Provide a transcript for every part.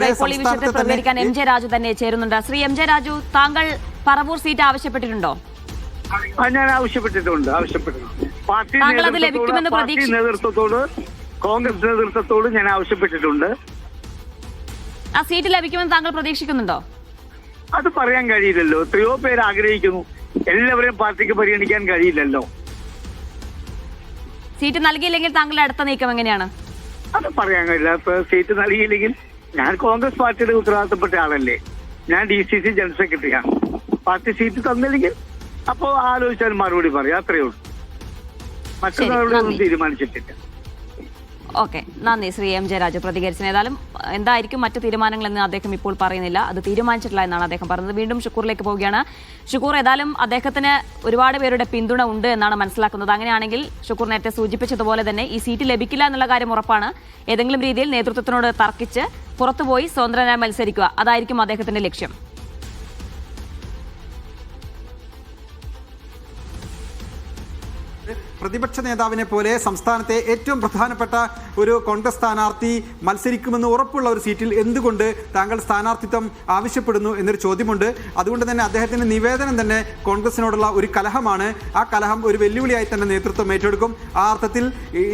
കൂടെ ഇപ്പോൾ ഈ വിഷയത്തിൽ പ്രതികരിക്കാൻ എം ജെ രാജു തന്നെ ചേരുന്നുണ്ട്. ശ്രീ എം ജെ രാജു, താങ്കൾ പറവൂർ സീറ്റ് ആവശ്യപ്പെട്ടിട്ടുണ്ടോ? ഞാൻ ആവശ്യപ്പെട്ടിട്ടുണ്ട്. പാർട്ടി നേതൃത്വത്തോട്, കോൺഗ്രസ് നേതൃത്വത്തോട് ഞാൻ ആവശ്യപ്പെട്ടിട്ടുണ്ട്. ആ സീറ്റ് ലഭിക്കുമെന്ന് താങ്കൾ പ്രതീക്ഷിക്കുന്നുണ്ടോ? അത് പറയാൻ കഴിയില്ലല്ലോ. എത്രയോ പേര് ആഗ്രഹിക്കുന്നു. എല്ലാവരെയും പാർട്ടിക്ക് പരിഗണിക്കാൻ കഴിയില്ലല്ലോ. സീറ്റ് നൽകിയില്ലെങ്കിൽ താങ്കളുടെ അടുത്ത നീക്കം എങ്ങനെയാണ്? അത് പറയാൻ കഴിയില്ല. ഇപ്പൊ സീറ്റ് നൽകിയില്ലെങ്കിൽ ഞാൻ കോൺഗ്രസ് പാർട്ടിയുടെ ഉത്തരവാദിത്തപ്പെട്ട ആളല്ലേ. ഞാൻ DCC ജനറൽ സെക്രട്ടറിയാണ്. പാർട്ടി സീറ്റ് തന്നില്ലെങ്കിൽ അപ്പോ ആലോചിച്ചാൽ മറുപടി പറയാം. അത്രയേ ഉള്ളൂ. മറ്റൊന്നും തീരുമാനിച്ചിട്ടില്ല. ഓക്കെ, നന്ദി ശ്രീ എം ജെ രാജു പ്രതികരിച്ചത്. ഏതായാലും എന്തായിരിക്കും മറ്റു തീരുമാനങ്ങളെന്ന് അദ്ദേഹം ഇപ്പോൾ പറയുന്നില്ല. അത് തീരുമാനിച്ചിട്ടില്ല എന്നാണ് അദ്ദേഹം പറഞ്ഞത്. വീണ്ടും ഷുക്കൂറിലേക്ക് പോവുകയാണ്. ഷുക്കൂർ, ഏതായാലും അദ്ദേഹത്തിന് ഒരുപാട് പേരുടെ പിന്തുണ ഉണ്ട് എന്നാണ് മനസ്സിലാക്കുന്നത്. അങ്ങനെയാണെങ്കിൽ ഷുക്കൂർ നേരത്തെ സൂചിപ്പിച്ചതുപോലെ തന്നെ ഈ സീറ്റ് ലഭിക്കില്ല എന്നുള്ള കാര്യം ഉറപ്പാണ്. ഏതെങ്കിലും രീതിയിൽ നേതൃത്വത്തിനോട് തർക്കിച്ച് പുറത്തുപോയി സ്വതന്ത്രനായി മത്സരിക്കുക, അതായിരിക്കും അദ്ദേഹത്തിന്റെ ലക്ഷ്യം. പ്രതിപക്ഷ നേതാവിനെ പോലെ സംസ്ഥാനത്തെ ഏറ്റവും പ്രധാനപ്പെട്ട ഒരു കോൺഗ്രസ് സ്ഥാനാർത്ഥി മത്സരിക്കുമെന്ന് ഉറപ്പുള്ള ഒരു സീറ്റിൽ എന്തുകൊണ്ട് താങ്കൾ സ്ഥാനാർത്ഥിത്വം ആവശ്യപ്പെടുന്നു എന്നൊരു ചോദ്യമുണ്ട്. അതുകൊണ്ട് തന്നെ അദ്ദേഹത്തിന്റെ നിവേദനം തന്നെ കോൺഗ്രസിനോടുള്ള ഒരു കലഹമാണ്. ആ കലഹം ഒരു വെല്ലുവിളിയായി തന്നെ നേതൃത്വം ഏറ്റെടുക്കും. ആ അർത്ഥത്തിൽ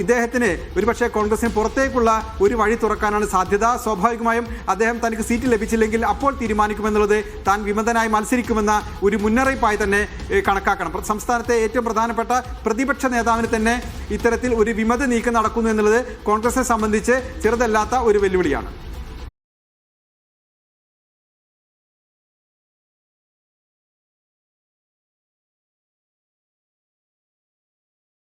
ഇദ്ദേഹത്തിന് ഒരുപക്ഷെ കോൺഗ്രസിന് പുറത്തേക്കുള്ള ഒരു വഴി തുറക്കാനാണ് സാധ്യത. സ്വാഭാവികമായും അദ്ദേഹം തനിക്ക് സീറ്റ് ലഭിച്ചില്ലെങ്കിൽ അപ്പോൾ തീരുമാനിക്കുമെന്നുള്ളത് താൻ വിമതനായി മത്സരിക്കുമെന്ന ഒരു മുന്നറിയിപ്പായി തന്നെ കണക്കാക്കണം. സംസ്ഥാനത്തെ ഏറ്റവും പ്രധാനപ്പെട്ട പ്രതിപക്ഷ നേതാവിന് തന്നെ ഇത്തരത്തിൽ ഒരു വിമത നീക്കം നടക്കുന്നു എന്നുള്ളത് കോൺഗ്രസിനെ സംബന്ധിച്ച് ചെറുതല്ലാത്ത ഒരു വെല്ലുവിളിയാണ്.